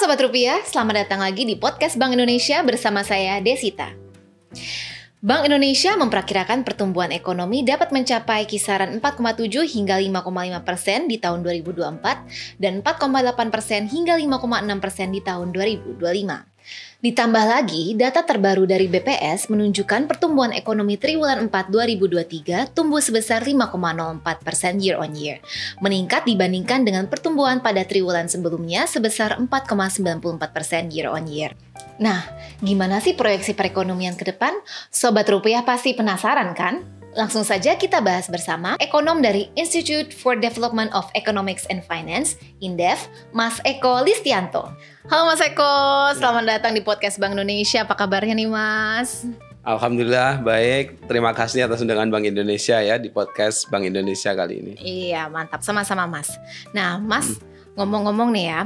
Sobat Rupiah, selamat datang lagi di podcast Bank Indonesia bersama saya Desita. Bank Indonesia memperkirakan pertumbuhan ekonomi dapat mencapai kisaran 4,7 hingga 5,5% di tahun 2024 dan 4,8% hingga 5,6% di tahun 2025. Ditambah lagi, data terbaru dari BPS menunjukkan pertumbuhan ekonomi triwulan 4 2023 tumbuh sebesar 5,04% year on year, meningkat dibandingkan dengan pertumbuhan pada triwulan sebelumnya sebesar 4,94% year on year. Nah, gimana sih proyeksi perekonomian ke depan? Sobat Rupiah pasti penasaran kan? Langsung saja kita bahas bersama ekonom dari Institute for Development of Economics and Finance, INDEF, Mas Eko Listianto. Halo Mas Eko, selamat datang di podcast Bank Indonesia. Apa kabarnya nih Mas? Alhamdulillah baik, terima kasih atas undangan Bank Indonesia ya di podcast Bank Indonesia kali ini. Iya mantap, sama-sama Mas. Nah Mas, ngomong-ngomong nih ya,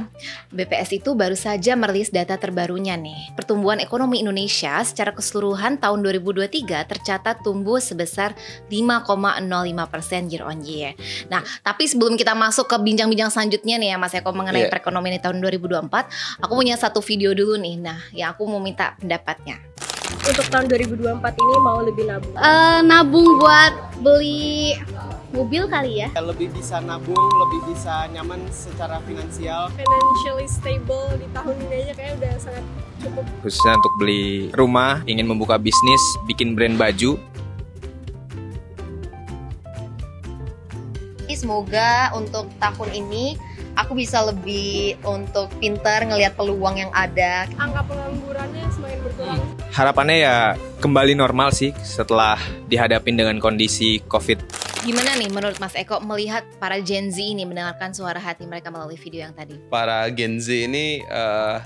BPS itu baru saja merilis data terbarunya nih. Pertumbuhan ekonomi Indonesia secara keseluruhan tahun 2023 tercatat tumbuh sebesar 5,05% year on year. Nah, tapi sebelum kita masuk ke bincang-bincang selanjutnya nih ya Mas Eko mengenai perekonomian di tahun 2024, aku punya satu video dulu nih. Nah, yang aku mau minta pendapatnya. Untuk tahun 2024 ini mau lebih nabung? Nabung buat beli mobil kali ya? Lebih bisa nabung, lebih bisa nyaman secara finansial. Financially stable di tahun ini aja kayak udah sangat cukup. Khususnya untuk beli rumah, ingin membuka bisnis, bikin brand baju. Semoga untuk tahun ini aku bisa lebih untuk pintar ngelihat peluang yang ada. Angka penganggurannya semakin berkurang. Harapannya ya kembali normal sih setelah dihadapin dengan kondisi COVID. Gimana nih menurut Mas Eko melihat para Gen Z ini mendengarkan suara hati mereka melalui video yang tadi? Para Gen Z ini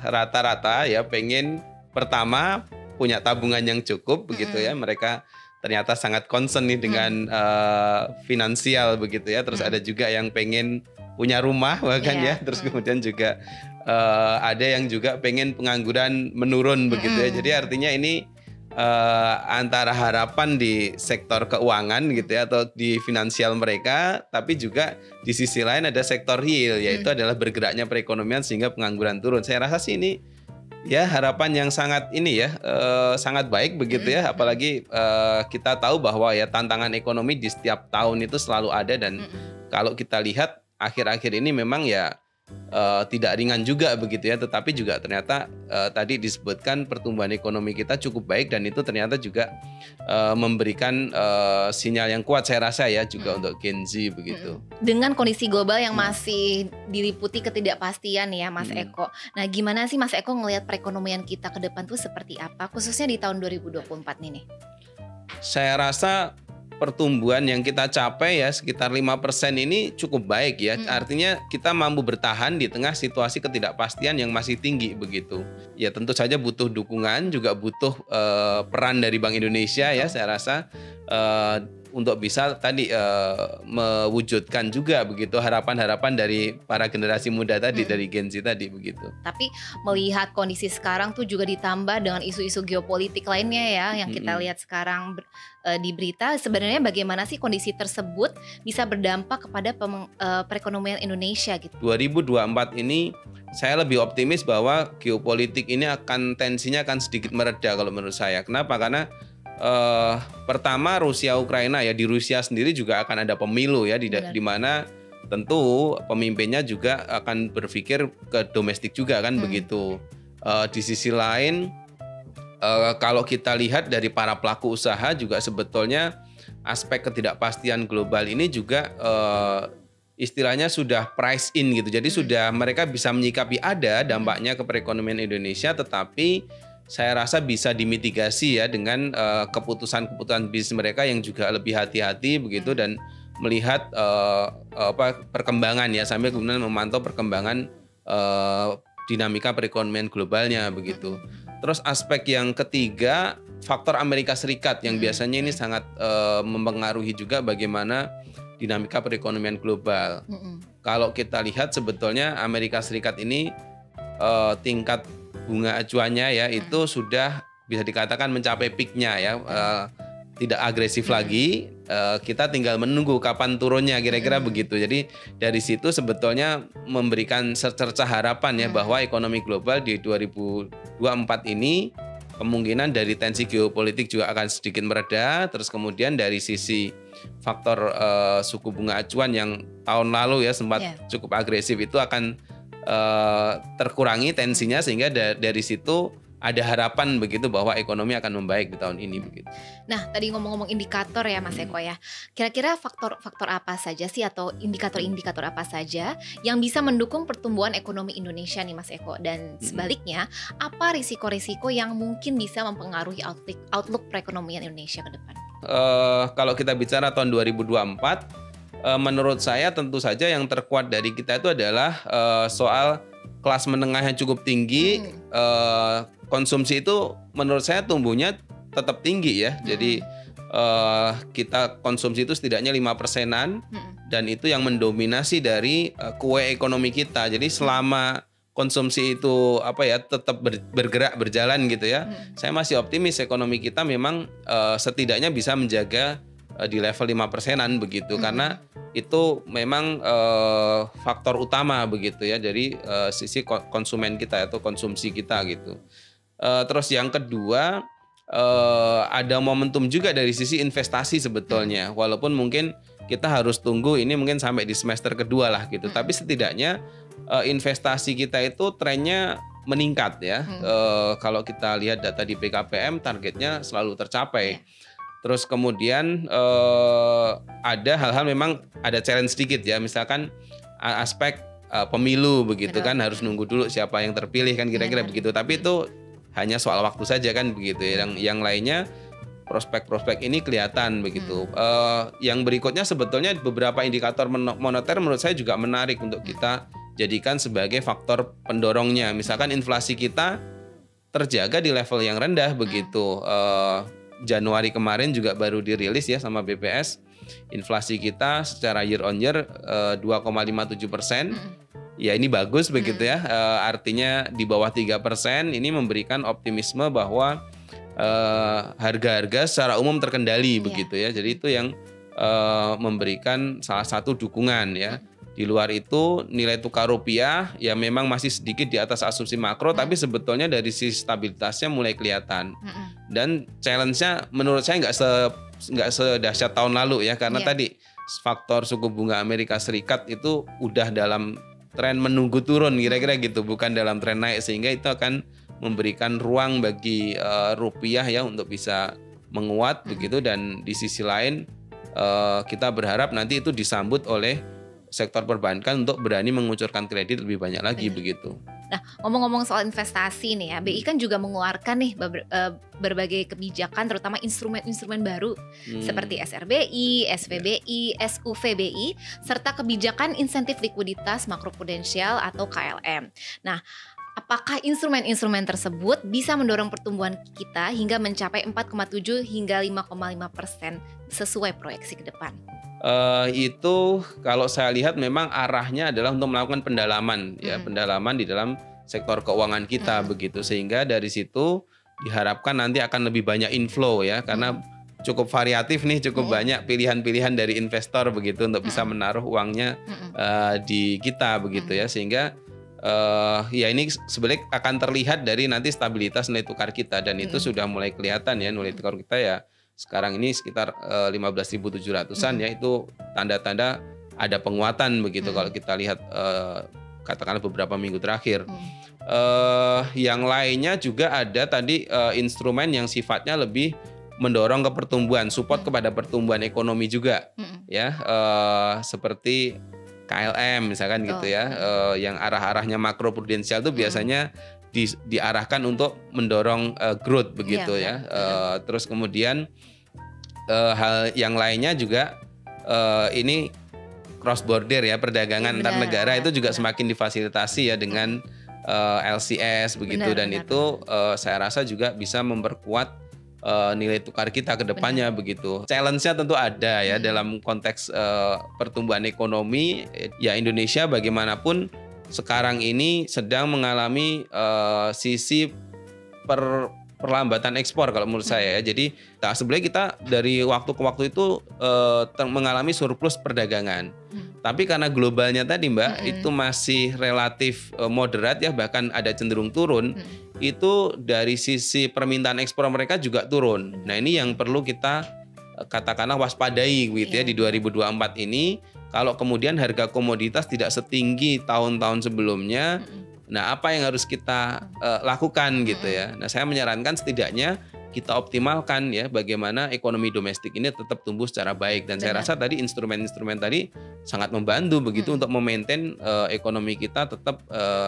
rata-rata ya pengen pertama punya tabungan yang cukup begitu ya. Mereka ternyata sangat concern nih dengan finansial begitu ya. Terus ada juga yang pengen punya rumah bahkan ya. Terus kemudian juga ada yang juga pengen pengangguran menurun begitu ya. Jadi artinya ini antara harapan di sektor keuangan gitu ya atau di finansial mereka, tapi juga di sisi lain ada sektor real yaitu adalah bergeraknya perekonomian sehingga pengangguran turun. Saya rasa sih ini ya harapan yang sangat ini ya sangat baik begitu ya, apalagi kita tahu bahwa ya tantangan ekonomi di setiap tahun itu selalu ada dan kalau kita lihat akhir-akhir ini memang ya tidak ringan juga begitu ya, tetapi juga ternyata tadi disebutkan pertumbuhan ekonomi kita cukup baik dan itu ternyata juga memberikan sinyal yang kuat saya rasa ya juga untuk Gen Z begitu. Dengan kondisi global yang masih diliputi ketidakpastian ya Mas Eko. Nah gimana sih Mas Eko ngelihat perekonomian kita ke depan tuh seperti apa khususnya di tahun 2024 ini? Saya rasa pertumbuhan yang kita capai ya sekitar 5% ini cukup baik ya. Artinya kita mampu bertahan di tengah situasi ketidakpastian yang masih tinggi begitu. Ya tentu saja butuh dukungan, juga butuh peran dari Bank Indonesia ya saya rasa untuk bisa tadi mewujudkan juga begitu harapan-harapan dari para generasi muda tadi dari Gen Z tadi begitu. Tapi melihat kondisi sekarang tuh juga ditambah dengan isu-isu geopolitik lainnya ya yang kita lihat sekarang di berita, sebenarnya bagaimana sih kondisi tersebut bisa berdampak kepada perekonomian Indonesia gitu. 2024 ini saya lebih optimis bahwa geopolitik ini tensinya akan sedikit mereda kalau menurut saya. Kenapa? Karena pertama Rusia Ukraina ya, di Rusia sendiri juga akan ada pemilu ya di mana tentu pemimpinnya juga akan berpikir ke domestik juga kan begitu. Di sisi lain kalau kita lihat dari para pelaku usaha juga sebetulnya aspek ketidakpastian global ini juga istilahnya sudah price in gitu. Jadi sudah mereka bisa menyikapi ada dampaknya ke perekonomian Indonesia, tetapi saya rasa bisa dimitigasi ya dengan keputusan-keputusan bisnis mereka yang juga lebih hati-hati begitu dan melihat perkembangan ya sambil kemudian memantau perkembangan dinamika perekonomian globalnya begitu. Terus aspek yang ketiga faktor Amerika Serikat yang biasanya ini sangat mempengaruhi juga bagaimana dinamika perekonomian global. Kalau kita lihat sebetulnya Amerika Serikat ini tingkat bunga acuannya ya itu sudah bisa dikatakan mencapai peaknya ya, tidak agresif lagi kita tinggal menunggu kapan turunnya kira-kira begitu. Jadi dari situ sebetulnya memberikan secercah harapan ya bahwa ekonomi global di 2024 ini kemungkinan dari tensi geopolitik juga akan sedikit mereda. Terus kemudian dari sisi faktor suku bunga acuan yang tahun lalu ya sempat cukup agresif itu akan terkurangi tensinya sehingga dari situ ada harapan begitu bahwa ekonomi akan membaik di tahun ini begitu. Nah, tadi ngomong-ngomong indikator ya Mas Eko ya. Kira-kira faktor-faktor apa saja sih atau indikator-indikator apa saja yang bisa mendukung pertumbuhan ekonomi Indonesia nih Mas Eko? Dan sebaliknya, apa risiko-risiko yang mungkin bisa mempengaruhi outlook perekonomian Indonesia ke depan? Kalau kita bicara tahun 2024, menurut saya tentu saja yang terkuat dari kita itu adalah soal kelas menengah yang cukup tinggi. Konsumsi itu menurut saya tumbuhnya tetap tinggi ya. Jadi kita konsumsi itu setidaknya 5%-an dan itu yang mendominasi dari kue ekonomi kita. Jadi selama konsumsi itu tetap bergerak berjalan gitu ya. Saya masih optimis ekonomi kita memang setidaknya bisa menjaga di level 5%-an begitu karena itu memang faktor utama begitu ya dari sisi konsumen kita atau konsumsi kita gitu. Terus yang kedua ada momentum juga dari sisi investasi sebetulnya walaupun mungkin kita harus tunggu ini mungkin sampai di semester kedua lah gitu. Tapi setidaknya investasi kita itu trennya meningkat ya. Kalau kita lihat data di BKPM targetnya selalu tercapai. Terus kemudian ada hal-hal memang ada challenge sedikit ya, misalkan aspek pemilu begitu kan harus nunggu dulu siapa yang terpilih kan kira-kira begitu. Tapi itu hanya soal waktu saja kan begitu ya. Yang lainnya prospek-prospek ini kelihatan begitu. Yang berikutnya sebetulnya beberapa indikator moneter menurut saya juga menarik untuk kita jadikan sebagai faktor pendorongnya. Misalkan inflasi kita terjaga di level yang rendah begitu. Januari kemarin juga baru dirilis ya sama BPS. Inflasi kita secara year on year 2,57%. Ya ini bagus begitu ya. Artinya di bawah 3%. Ini memberikan optimisme bahwa harga-harga secara umum terkendali begitu ya. Jadi itu yang memberikan salah satu dukungan ya. Di luar itu nilai tukar rupiah ya memang masih sedikit di atas asumsi makro tapi sebetulnya dari sisi stabilitasnya mulai kelihatan. Dan challenge-nya menurut saya nggak sedahsyat tahun lalu ya karena tadi faktor suku bunga Amerika Serikat itu udah dalam tren menunggu turun kira-kira gitu, bukan dalam tren naik sehingga itu akan memberikan ruang bagi rupiah ya untuk bisa menguat begitu. Dan di sisi lain kita berharap nanti itu disambut oleh sektor perbankan untuk berani mengucurkan kredit lebih banyak lagi begitu. Nah, ngomong-ngomong soal investasi nih ya, BI kan juga mengeluarkan nih berbagai kebijakan terutama instrumen-instrumen baru seperti SRBI, SVBI, SUVBI serta kebijakan insentif likuiditas makroprudensial atau KLM. Nah, apakah instrumen-instrumen tersebut bisa mendorong pertumbuhan kita hingga mencapai 4,7 hingga 5,5% sesuai proyeksi ke depan? Itu kalau saya lihat memang arahnya adalah untuk melakukan pendalaman ya, pendalaman di dalam sektor keuangan kita begitu sehingga dari situ diharapkan nanti akan lebih banyak inflow ya karena cukup variatif nih, cukup banyak pilihan-pilihan dari investor begitu untuk bisa menaruh uangnya di kita begitu ya sehingga ya ini sebenarnya akan terlihat dari nanti stabilitas nilai tukar kita dan itu sudah mulai kelihatan ya nilai tukar kita ya sekarang ini sekitar 15.700-an ya itu tanda-tanda ada penguatan begitu kalau kita lihat katakanlah beberapa minggu terakhir. Yang lainnya juga ada tadi instrumen yang sifatnya lebih mendorong ke pertumbuhan, support kepada pertumbuhan ekonomi juga ya seperti KLM misalkan gitu ya yang arah-arahnya makroprudensial itu biasanya diarahkan untuk mendorong growth begitu ya. Terus kemudian hal yang lainnya juga ini cross border ya perdagangan antar negara itu juga semakin difasilitasi ya dengan LCS begitu dan itu saya rasa juga bisa memperkuat nilai tukar kita ke depannya begitu. Challenge-nya tentu ada ya dalam konteks pertumbuhan ekonomi ya Indonesia bagaimanapun sekarang ini sedang mengalami sisi perlambatan ekspor kalau menurut saya ya. Jadi sebenarnya kita dari waktu ke waktu itu mengalami surplus perdagangan. Tapi karena globalnya tadi Mbak itu masih relatif moderat ya, bahkan ada cenderung turun, itu dari sisi permintaan ekspor mereka juga turun. Nah ini yang perlu kita katakanlah waspadai gitu ya di 2024 ini. Kalau kemudian harga komoditas tidak setinggi tahun-tahun sebelumnya, nah apa yang harus kita lakukan gitu ya. Nah saya menyarankan setidaknya kita optimalkan ya bagaimana ekonomi domestik ini tetap tumbuh secara baik. Dan saya rasa tadi instrumen-instrumen tadi sangat membantu begitu untuk memaintain ekonomi kita tetap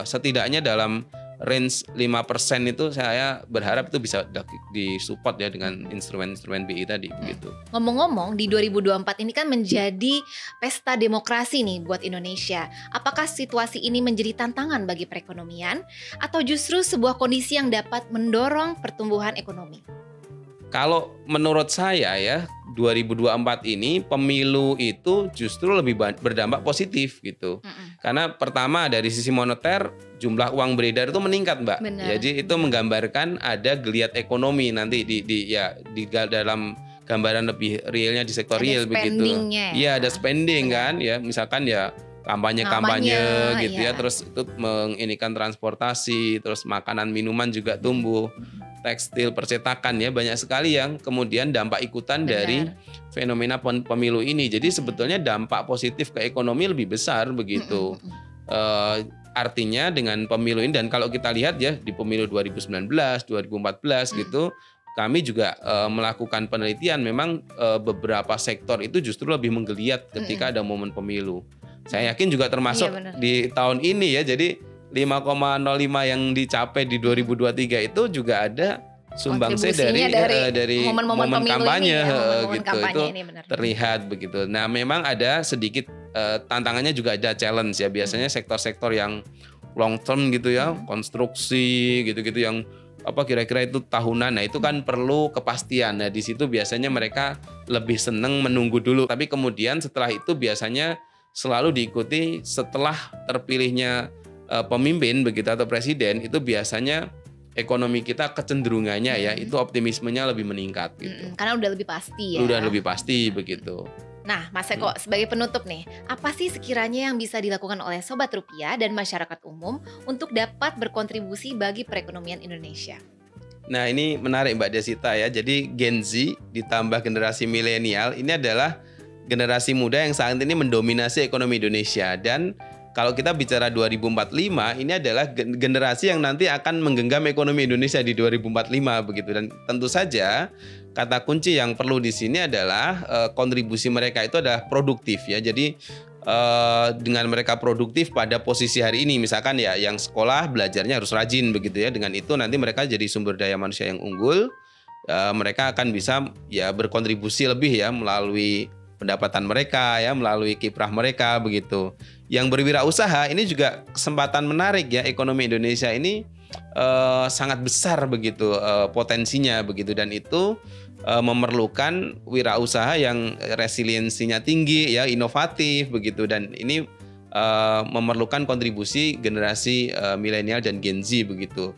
setidaknya dalam range 5% itu saya berharap itu bisa disupport ya dengan instrumen-instrumen BI tadi begitu. Ngomong-ngomong di 2024 ini kan menjadi pesta demokrasi nih buat Indonesia. Apakah situasi ini menjadi tantangan bagi perekonomian atau justru sebuah kondisi yang dapat mendorong pertumbuhan ekonomi? Kalau menurut saya ya 2024 ini pemilu itu justru lebih berdampak positif gitu. Karena pertama dari sisi moneter jumlah uang beredar itu meningkat Mbak. Jadi itu menggambarkan ada geliat ekonomi nanti di dalam gambaran lebih realnya di sektor real begitu. Iya ada spending kan ya misalkan ya kampanye gitu ya, terus itu menginikan transportasi, terus makanan minuman juga tumbuh, tekstil, percetakan ya banyak sekali yang kemudian dampak ikutan dari fenomena pemilu ini. Jadi sebetulnya dampak positif ke ekonomi lebih besar begitu. Artinya dengan pemilu ini, dan kalau kita lihat ya di pemilu 2019, 2014 gitu, kami juga melakukan penelitian memang beberapa sektor itu justru lebih menggeliat ketika ada momen pemilu. Saya yakin juga termasuk di tahun ini ya, jadi 5,05 yang dicapai di 2023 itu juga ada sumbangsih dari momen kampanye gitu. Itu terlihat begitu. Nah, memang ada sedikit tantangannya juga ada challenge ya. Biasanya sektor-sektor yang long term gitu ya, konstruksi gitu-gitu yang kira-kira itu tahunan. Nah, itu kan perlu kepastian. Nah, di situ biasanya mereka lebih seneng menunggu dulu. Tapi kemudian setelah itu biasanya selalu diikuti setelah terpilihnya pemimpin begitu atau presiden, itu biasanya ekonomi kita kecenderungannya ya itu optimismenya lebih meningkat gitu. Karena udah lebih pasti ya. Udah lebih pasti begitu. Nah, Mas Eko sebagai penutup nih, apa sih sekiranya yang bisa dilakukan oleh Sobat Rupiah dan masyarakat umum untuk dapat berkontribusi bagi perekonomian Indonesia? Nah, ini menarik Mbak Desita ya. Jadi Gen Z ditambah generasi milenial ini adalah generasi muda yang saat ini mendominasi ekonomi Indonesia. Dan kalau kita bicara 2045, ini adalah generasi yang nanti akan menggenggam ekonomi Indonesia di 2045 begitu. Dan tentu saja kata kunci yang perlu di sini adalah kontribusi mereka itu adalah produktif ya. Jadi dengan mereka produktif pada posisi hari ini, misalkan ya yang sekolah belajarnya harus rajin begitu ya. Dengan itu nanti mereka jadi sumber daya manusia yang unggul. Mereka akan bisa ya berkontribusi lebih ya melalui pendapatan mereka ya, melalui kiprah mereka begitu. Yang berwirausaha ini juga kesempatan menarik ya, ekonomi Indonesia ini sangat besar begitu potensinya begitu, dan itu memerlukan wirausaha yang resiliensinya tinggi ya, inovatif begitu, dan ini memerlukan kontribusi generasi milenial dan Gen Z begitu.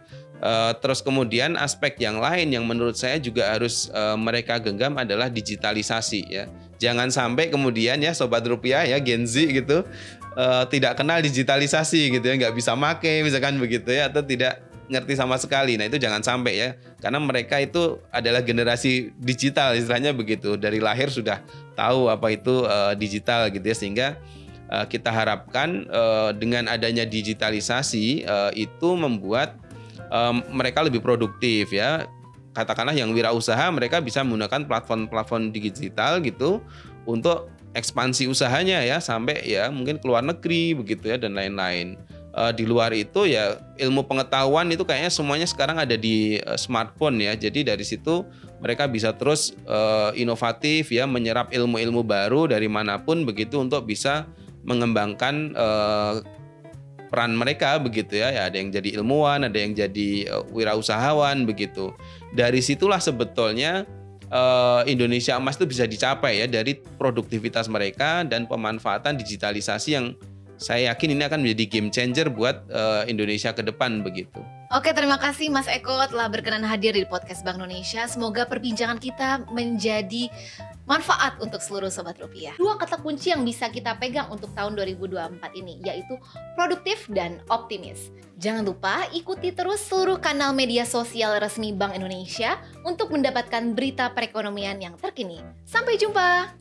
Terus kemudian aspek yang lain yang menurut saya juga harus mereka genggam adalah digitalisasi ya. Jangan sampai kemudian ya Sobat Rupiah ya Gen Z gitu tidak kenal digitalisasi gitu ya, nggak bisa make misalkan begitu ya, atau tidak ngerti sama sekali. Nah itu jangan sampai ya, karena mereka itu adalah generasi digital istilahnya begitu, dari lahir sudah tahu apa itu digital gitu ya, sehingga kita harapkan dengan adanya digitalisasi itu membuat mereka lebih produktif ya. Katakanlah yang wirausaha mereka bisa menggunakan platform-platform digital gitu untuk ekspansi usahanya ya, sampai ya mungkin ke luar negeri begitu ya, dan lain-lain. Di luar itu ya ilmu pengetahuan itu kayaknya semuanya sekarang ada di smartphone ya. Jadi dari situ mereka bisa terus inovatif ya, menyerap ilmu-ilmu baru dari manapun begitu untuk bisa mengembangkan peran mereka begitu ya. Ada yang jadi ilmuwan, ada yang jadi wirausahawan begitu. Dari situlah sebetulnya Indonesia Emas itu bisa dicapai ya, dari produktivitas mereka dan pemanfaatan digitalisasi yang saya yakin ini akan menjadi game changer buat Indonesia ke depan begitu. Oke, terima kasih Mas Eko telah berkenan hadir di podcast Bank Indonesia. Semoga perbincangan kita menjadi manfaat untuk seluruh Sobat Rupiah. 2 kata kunci yang bisa kita pegang untuk tahun 2024 ini, yaitu produktif dan optimis. Jangan lupa ikuti terus seluruh kanal media sosial resmi Bank Indonesia untuk mendapatkan berita perekonomian yang terkini. Sampai jumpa!